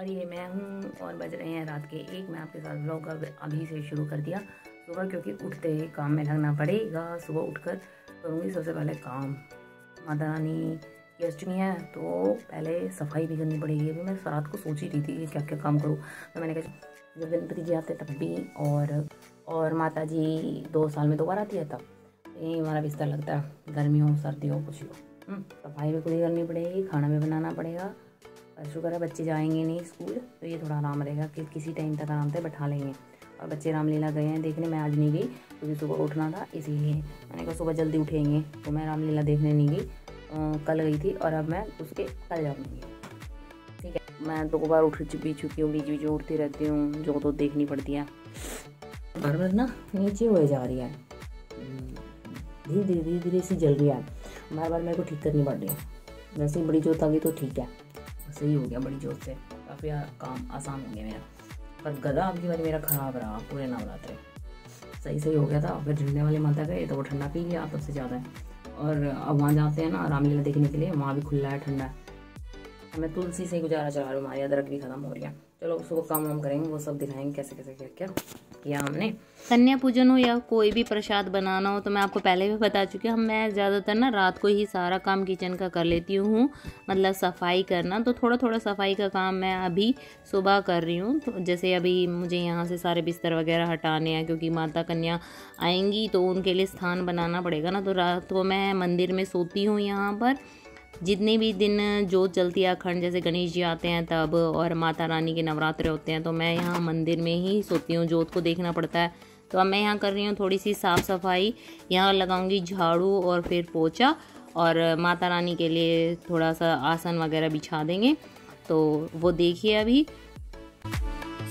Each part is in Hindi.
और ये मैं हूँ और बज रहे हैं रात के 1। मैं आपके साथ व्लॉग अभी से शुरू कर दिया सुबह, क्योंकि उठते ही काम में लगना पड़ेगा। सुबह उठकर करूँगी सबसे पहले काम। माता रानी की अष्टमी है तो पहले सफाई भी करनी पड़ेगी। अभी मैं रात को सोच ही रही थी कि क्या क्या काम करूँ, तो मैंने कहा जब गणपति जी आते तब भी और माता जी 2 साल में 2 बार आती है तब यही हमारा बिस्तर लगता है। गर्मी हो सर्दी हो कुछ हो, सफाई भी खुद ही करनी पड़ेगी, खाना भी बनाना पड़ेगा। और शुक्र है बच्चे जाएंगे नहीं स्कूल, तो ये थोड़ा आराम रहेगा कि किसी टाइम तक आराम से बैठा लेंगे। और बच्चे रामलीला गए हैं देखने, मैं आज नहीं गई क्योंकि सुबह उठना था, इसीलिए मैंने कहा सुबह जल्दी उठेंगे तो मैं रामलीला देखने नहीं गई। कल गई थी और अब मैं उसके कल जाऊँगी। ठीक है, मैं 2 बार उठ भी चुकी हूँ, बीच बीच उठती रहती हूँ, जो तो देखनी पड़ती है। बार बार ना नीचे हो जा रही है, धीरे धीरे सी जल रही है, बार बार मेरे को ठीक करनी पड़ रही है। वैसे ही बड़ी जोत आ गई तो ठीक है, सही हो गया, बड़ी जोत से काफ़ी काम आसान हो गया मेरा। पर गधा अब की बार मेरा ख़राब रहा पूरे नवरात्रे, सही हो गया था। फिर झंडे वाली माता गए तो वो ठंडा पी लिया सबसे ज़्यादा। और अब वहाँ जाते हैं ना रामलीला देखने के लिए, वहाँ भी खुला है ठंडा। मैं तुलसी से गुजारा चला रही हूँ, हमारी अदरक भी खत्म हो रही है। चलो सुबह काम वाम करेंगे, वो सब दिखाएंगे कैसे कैसे क्या क्या किया हमने। कन्या पूजन हो या कोई भी प्रसाद बनाना हो तो मैं आपको पहले भी बता चुकी हूँ, मैं ज़्यादातर ना रात को ही सारा काम किचन का कर लेती हूँ, मतलब सफाई करना। तो थोड़ा थोड़ा सफाई का काम मैं अभी सुबह कर रही हूँ। तो जैसे अभी मुझे यहाँ से सारे बिस्तर वगैरह हटाने हैं, क्योंकि माता कन्या आएंगी तो उनके लिए स्थान बनाना पड़ेगा ना। तो रात को मैं मंदिर में सोती हूँ यहाँ पर, जितने भी दिन जोत जलती है अखंड, जैसे गणेश जी आते हैं तब और माता रानी के नवरात्रे होते हैं, तो मैं यहाँ मंदिर में ही सोती हूँ, जोत को देखना पड़ता है। तो अब मैं यहाँ कर रही हूँ थोड़ी सी साफ़ सफाई, यहाँ लगाऊंगी झाड़ू और फिर पोछा, और माता रानी के लिए थोड़ा सा आसन वगैरह बिछा देंगे। तो वो देखिए, अभी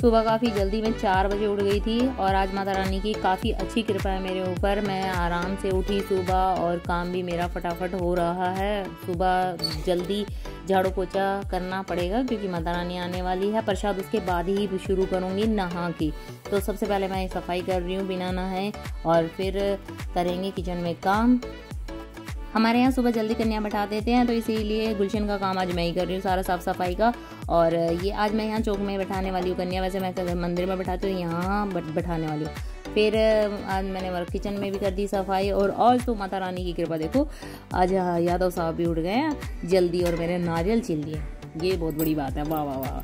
सुबह काफ़ी जल्दी मैं 4 बजे उठ गई थी और आज माता रानी की काफ़ी अच्छी कृपा है मेरे ऊपर। मैं आराम से उठी सुबह और काम भी मेरा फटाफट हो रहा है। सुबह जल्दी झाड़ू पोछा करना पड़ेगा क्योंकि माता रानी आने वाली है। प्रसाद उसके बाद ही शुरू करूँगी नहा की। तो सबसे पहले मैं सफाई कर रही हूँ बिना नहाए, और फिर करेंगे किचन में काम। हमारे यहाँ सुबह जल्दी कन्या बैठा देते हैं, तो इसीलिए गुलशन का काम आज मैं ही कर रही हूँ, सारा साफ़ सफाई का। और ये आज मैं यहाँ चौक में बैठाने वाली हूँ कन्या, वैसे मैं मंदिर में बैठाती हूँ, यहाँ बैठाने वाली हूँ। फिर आज मैंने वर्क किचन में भी कर दी सफाई। और आज तो माता रानी की कृपा देखो, आज यादव साहब भी उठ गए हैं जल्दी और मैंने नारियल छील लिए, ये बहुत बड़ी बात है। वाह वाह वाह।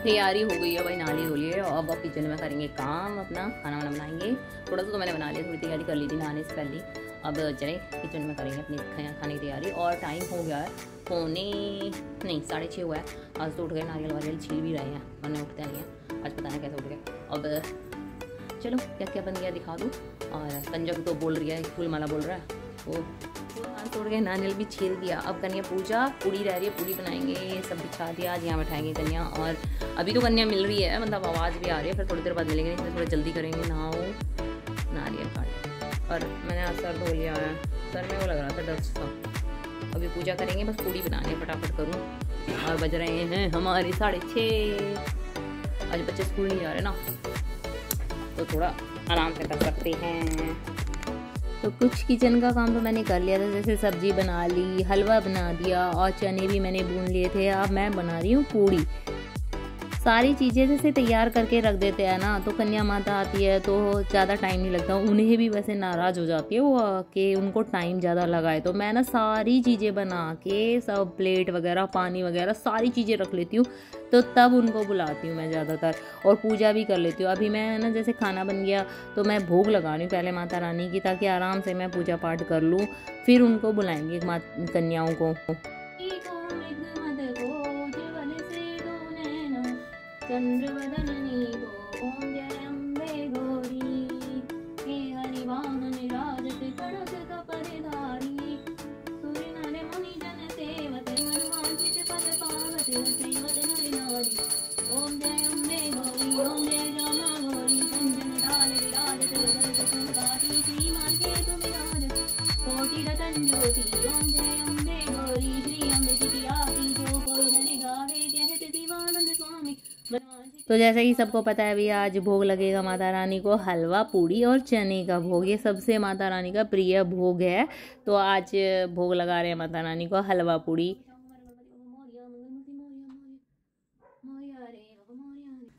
तैयारी हो गई है भाई, नाली धो लिए। अब किचन में करेंगे काम, अपना खाना वाना बनाएंगे। थोड़ा सा तो मैंने बना लिया, थोड़ी तैयारी कर ली थी नहाने से पहले। अब चले किचन में करेंगे अपनी खाने की तैयारी। और टाइम हो गया है 6:30 हुआ है। आज तो उठ गए, नारियल वारियल छील भी रहे हैं, वरना उठते नहीं है। आज पता नहीं कैसे उठ गए। अब चलो क्या क्या बन गया दिखा दूँ। और पंजाब तो बोल रही है, फूल माला बोल रहा है वो हाथ तोड़ गए, नारियल भी छील दिया। अब कन्या पूजा, पूड़ी रह रही है, पूड़ी बनाएंगे, सब बिछा दिया, आज यहाँ बैठाएंगे कन्या। और अभी तो कन्या मिल रही है, मतलब आवाज़ भी आ रही है, फिर थोड़ी देर बाद मिलेंगे, इसलिए थोड़ा जल्दी करेंगे। नहाओ, नारियल काट। और मैंने आज सर धो लिया है, सर में वो लग रहा था डस्ट था। अभी पूजा करेंगे, बस पूड़ी बनाने फटाफट करूँ। और बज रहे हैं हमारे 6:30। आज बच्चे स्कूल नहीं जा रहे ना, तो थोड़ा आराम से कर सकते हैं। तो कुछ किचन का काम तो मैंने कर लिया था, जैसे सब्जी बना ली, हलवा बना दिया और चने भी मैंने भून लिए थे। अब मैं बना रही हूँ पूड़ी। सारी चीज़ें जैसे तैयार करके रख देते हैं ना, तो कन्या माता आती है तो ज़्यादा टाइम नहीं लगता। उन्हें भी वैसे नाराज़ हो जाती है वो कि उनको टाइम ज़्यादा लगाए। तो मैं ना सारी चीज़ें बना के, सब प्लेट वगैरह, पानी वगैरह सारी चीज़ें रख लेती हूँ, तो तब उनको बुलाती हूँ मैं ज़्यादातर। और पूजा भी कर लेती हूँ। अभी मैं ना जैसे खाना बन गया तो मैं भोग लगा रही हूँ पहले माता रानी की, ताकि आराम से मैं पूजा पाठ कर लूँ, फिर उनको बुलाएंगे कन्याओं को। चंद्रवदननी को ओम जय अम्बे गौरी, हे हरिवाहन राजत कड़क कपरधारी, सूर्य नर मुनि जन सेवत मनवांछित पद पावत सेवत नर नारी। ओम जय अम्बे गौरी, ओम जय जामा गौरी, कंचन डाल विराजत वरद फूलपाती, श्रीमान के तुम विराजत, कोटि रतन तो जैसे कि सबको पता है भैया, आज भोग लगेगा माता रानी को हलवा पूड़ी और चने का भोग। ये सबसे माता रानी का प्रिय भोग है। तो आज भोग लगा रहे हैं माता रानी को हलवा पूड़ी।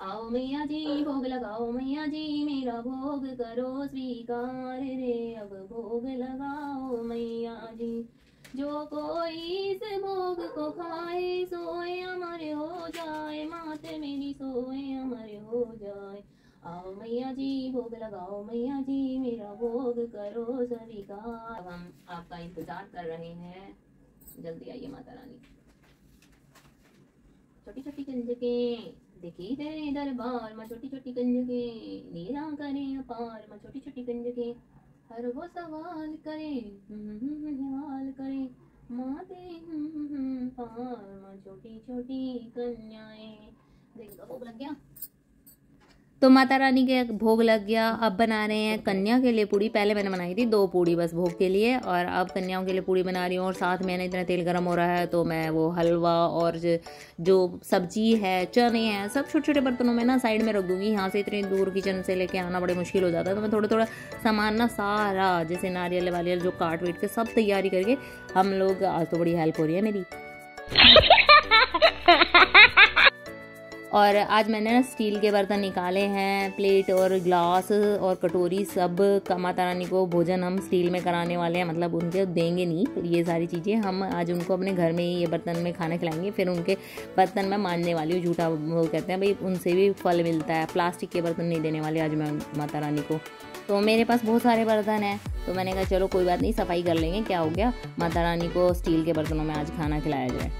आओ मैया जी भोग लगाओ, मैया जी मेरा भोग करो स्वीकार रे, अब भोग लगाओ मैया जी। जो कोई इस भोग को खाए सोए अमर हो जाए, माते मेरी सोए अमर हो जाए। आओ मैया जी भोग लगाओ, मैया जी मेरा भोग करो स्वीकार। अब हम आपका इंतजार कर रहे हैं, जल्दी आइए माता रानी। छोटी छोटी कंजकें देखी तेरे दरबार में, छोटी छोटी कंजकें लीला करें अपार में, छोटी छोटी कंजकें हर वो सवाल करे सवाल करे माते पार में, छोटी छोटी कन्याएं। देखो भोग लग गया। तो माता रानी के भोग लग गया। अब बना रहे हैं कन्या के लिए पूड़ी। पहले मैंने बनाई थी 2 पूड़ी बस भोग के लिए, और अब कन्याओं के लिए पूड़ी बना रही हूँ। और साथ में ना इतना तेल गर्म हो रहा है तो मैं वो हलवा और जो सब्जी है, चने हैं, सब छोटे छोटे बर्तनों में ना साइड में रख दूंगी। यहाँ से इतनी दूर किचन से लेके आना बड़े मुश्किल हो जाता है, तो मैं थोड़ा थोड़ा सामान ना सारा जैसे नारियल वारियल जो काट वीट के सब तैयारी करके हम लोग, आज तो बड़ी हेल्प हो रही है मेरी। और आज मैंने ना स्टील के बर्तन निकाले हैं, प्लेट और ग्लास और कटोरी सब का माता रानी को भोजन हम स्टील में कराने वाले हैं। मतलब उनके देंगे नहीं ये सारी चीज़ें, हम आज उनको अपने घर में ही ये बर्तन में खाना खिलाएंगे। फिर उनके बर्तन में मानने वाली हूँ, झूठा वो कहते हैं भाई, उनसे भी फल मिलता है। प्लास्टिक के बर्तन नहीं देने वाले आज मैं माता रानी को। तो मेरे पास बहुत सारे बर्तन हैं, तो मैंने कहा चलो कोई बात नहीं, सफाई कर लेंगे, क्या हो गया, माता रानी को स्टील के बर्तनों में आज खाना खिलाया जाए।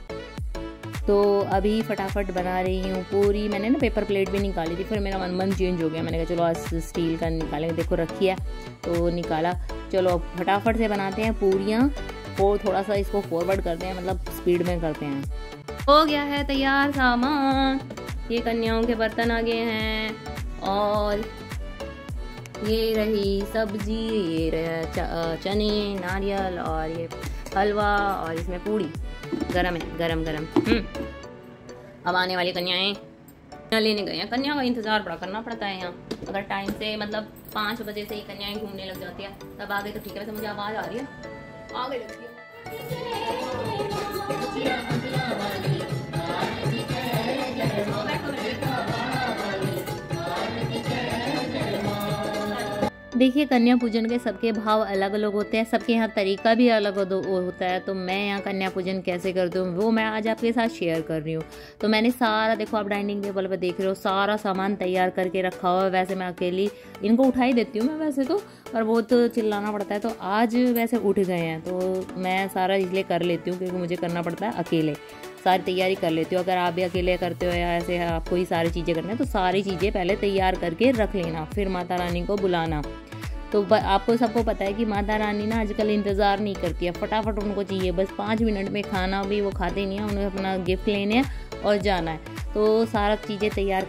तो अभी फटाफट बना रही हूँ पूरी। मैंने ना पेपर प्लेट भी निकाली थी, फिर मेरा मन चेंज हो गया। मैंने कहा चलो आज स्टील का निकालेंगे, देखो रखी है तो निकाला। चलो अब फटाफट से बनाते हैं पूरियाँ, और थोड़ा सा इसको फॉरवर्ड करते हैं, मतलब स्पीड में करते हैं। हो गया है तैयार सामान। ये कन्याओं के बर्तन आ गए हैं, और ये रही सब्जी, ये रहा चने, नारियल, और ये हलवा, और इसमें पूड़ी गरम है, गरम गरम। अब आने वाली कन्याएं लेने गए हैं। कन्या का इंतजार बड़ा करना पड़ता है यहाँ। अगर टाइम से मतलब 5 बजे से ही कन्याएं घूमने लग जाती है, तब आ गई तो ठीक है। वैसे मुझे आवाज आ रही है, आ गई लगती है। देखिए कन्या पूजन के सबके भाव अलग अलग होते हैं, सबके यहाँ तरीका भी अलग होता है। तो मैं यहाँ कन्या पूजन कैसे करती हूँ वो मैं आज आपके साथ शेयर कर रही हूँ। तो मैंने सारा, देखो आप डाइनिंग टेबल पर देख रहे हो, सारा सामान तैयार करके रखा हुआ है। वैसे मैं अकेली इनको उठा ही देती हूँ मैं वैसे तो, पर बहुत चिल्लाना पड़ता है। तो आज वैसे उठ गए हैं तो मैं सारा इसलिए कर लेती हूँ क्योंकि मुझे करना पड़ता है अकेले, सारी तैयारी कर लेती हूँ। अगर आप भी अकेले करते हो या ऐसे आपको ही सारी चीज़ें करनी है तो सारी चीज़ें पहले तैयार करके रख लेना, फिर माता रानी को बुलाना। तो आपको सबको पता है कि माता रानी ना आजकल इंतज़ार नहीं करती है, फटाफट उनको चाहिए बस 5 मिनट में खाना भी वो खाते नहीं है, उन्हें अपना गिफ्ट लेने हैं और जाना है। तो सारा चीज़ें तैयार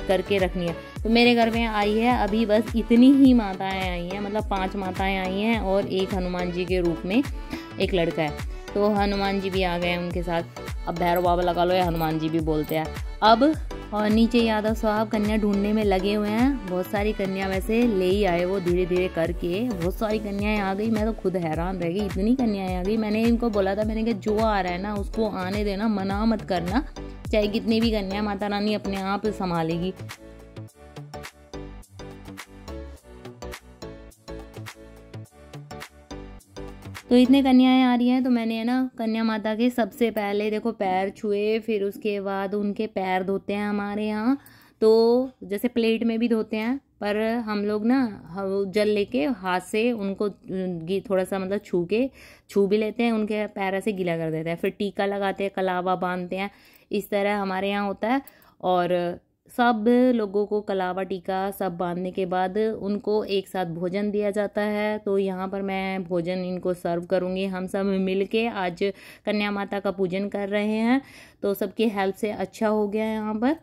करके रखनी है। तो मेरे घर में आई है अभी बस इतनी ही माताएं आई हैं, मतलब 5 माताएं आई हैं और एक हनुमान जी के रूप में एक लड़का है। तो हनुमान जी भी आ गए हैं उनके साथ। अब भैरव बाबा लगा लो या हनुमान जी भी बोलते हैं। अब और नीचे यादव साहब कन्या ढूंढने में लगे हुए हैं। बहुत सारी कन्या वैसे ले ही आए वो धीरे धीरे करके, बहुत सारी कन्याएं आ गई। मैं तो खुद हैरान रह गई, इतनी कन्याएं आ गई। मैंने इनको बोला था, मैंने कहा जो आ रहा है ना उसको आने देना, मना मत करना, चाहे कितनी भी कन्या माता रानी अपने आप संभालेगी। तो इतने कन्याएं आ रही हैं तो मैंने है ना कन्या माता के सबसे पहले देखो पैर छुए, फिर उसके बाद उनके पैर धोते हैं हमारे यहाँ। तो जैसे प्लेट में भी धोते हैं, पर हम लोग ना जल लेके हाथ से उनको थोड़ा सा मतलब छू भी लेते हैं, उनके पैर ऐसे गीला कर देते हैं। फिर टीका लगाते हैं, कलावा बांधते हैं, इस तरह हमारे यहाँ होता है। और सब लोगों को कलावा टीका सब बांधने के बाद उनको एक साथ भोजन दिया जाता है। तो यहाँ पर मैं भोजन इनको सर्व करूँगी। हम सब मिलके आज कन्या माता का पूजन कर रहे हैं, तो सबकी हेल्प से अच्छा हो गया है यहाँ पर।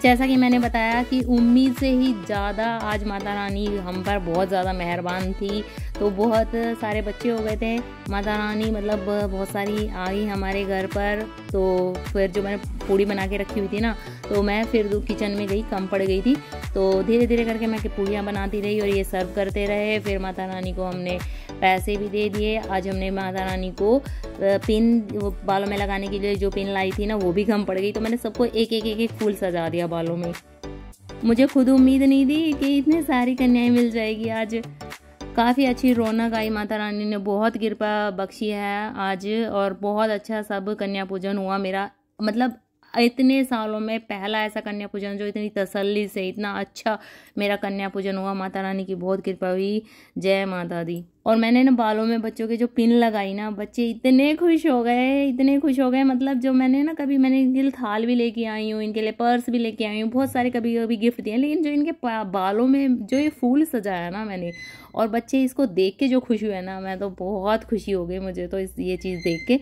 जैसा कि मैंने बताया कि उम्मीद से ही ज़्यादा आज माता रानी हम पर बहुत ज़्यादा मेहरबान थी। तो बहुत सारे बच्चे हो गए थे, माता रानी मतलब बहुत सारी आई हमारे घर पर। तो फिर जो मैंने पूड़ी बना के रखी हुई थी ना, तो मैं फिर किचन में गई, कम पड़ गई थी। तो धीरे धीरे करके मैं पूड़ियाँ बनाती रही और ये सर्व करते रहे। फिर माता रानी को हमने पैसे भी दे दिए। आज हमने माता रानी को पिन बालों में लगाने के लिए जो पिन लाई थी ना, वो भी कम पड़ गई। तो मैंने सबको एक एक एक एक फूल सजा दिया बालों में। मुझे खुद उम्मीद नहीं थी कि इतनी सारी कन्याएं मिल जाएगी आज। काफ़ी अच्छी रौनक आई, माता रानी ने बहुत कृपा बख्शी है आज। और बहुत अच्छा सब कन्या पूजन हुआ मेरा, मतलब इतने सालों में पहला ऐसा कन्या पूजन जो इतनी तसल्ली से इतना अच्छा मेरा कन्या पूजन हुआ। माता रानी की बहुत कृपा हुई, जय माता दी। और मैंने ना बालों में बच्चों के जो पिन लगाई ना, बच्चे इतने खुश हो गए, इतने खुश हो गए। मतलब जो मैंने इनके लिए थाल भी लेके आई हूँ, इनके लिए पर्स भी लेके आई हूँ, बहुत सारे कभी कभी गिफ्ट दिए, लेकिन जो इनके बालों में जो ये फूल सजाया ना मैंने, और बच्चे इसको देख के जो खुश हुए ना, मैं तो बहुत खुशी हो गई मुझे तो ये चीज़ देख के।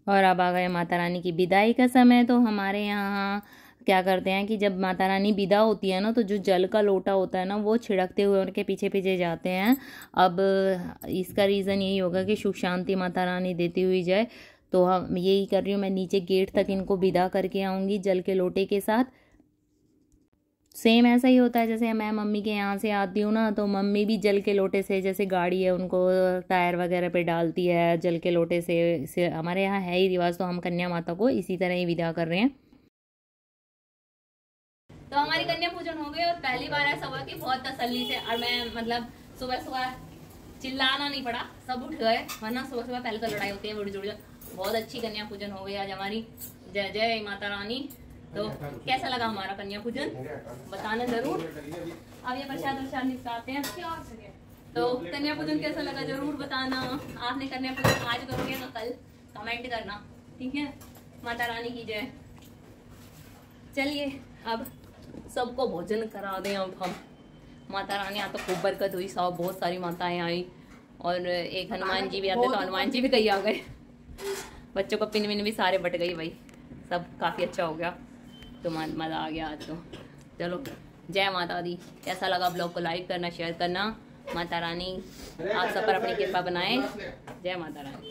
और अब आ गया माता रानी की विदाई का समय। तो हमारे यहाँ क्या करते हैं कि जब माता रानी विदा होती है ना, तो जो जल का लोटा होता है ना, वो छिड़कते हुए उनके पीछे पीछे जाते हैं। अब इसका रीज़न यही होगा कि सुख शांति माता रानी देती हुई जाए। तो हम यही कर रही हूँ, मैं नीचे गेट तक इनको विदा करके आऊँगी जल के लोटे के साथ। सेम ऐसा ही होता है जैसे मैं मम्मी के यहाँ से आती हूँ ना, तो मम्मी भी जल के लोटे से, जैसे गाड़ी है उनको टायर वगैरह पे डालती है, जल के लोटे से हमारे यहाँ है ही रिवाज। तो हम कन्या माता को इसी तरह ही विदा कर रहे हैं। तो हमारी कन्या पूजन हो गई और पहली बार ऐसा हुआ कि बहुत तसल्ली से, और मैं मतलब सुबह सुबह चिल्लाना नहीं पड़ा, सब उठ गए, वरना सुबह सुबह पहले तो लड़ाई होती है बड़ी जोड़ी। बहुत अच्छी कन्या पूजन हो गई आज हमारी, जय जय माता रानी। तो कैसा लगा हमारा कन्या पूजन बताना जरूर। अब ये प्रसाद निपटाते हैं। तो कन्या पूजन कैसा लगा जरूर बताना। आपने कन्या पूजन आज करोगे तो कल कमेंट करना, ठीक है। माता रानी की जय। चलिए अब सबको भोजन करा दें। अब हम माता रानी यहाँ तो खूब बरकत हुई, सब बहुत सारी माताएं आई, और एक हनुमान जी भी आते तो हनुमान जी भी कहीं आ गए। बच्चों को पिन विन भी सारे बट गई भाई, सब काफ़ी अच्छा हो गया। तो मज़ा आ गया आज तो। चलो जय माता दी। कैसा लगा ब्लॉग को लाइक करना, शेयर करना। माता रानी आप सब पर अपनी कृपा बनाए। जय माता रानी।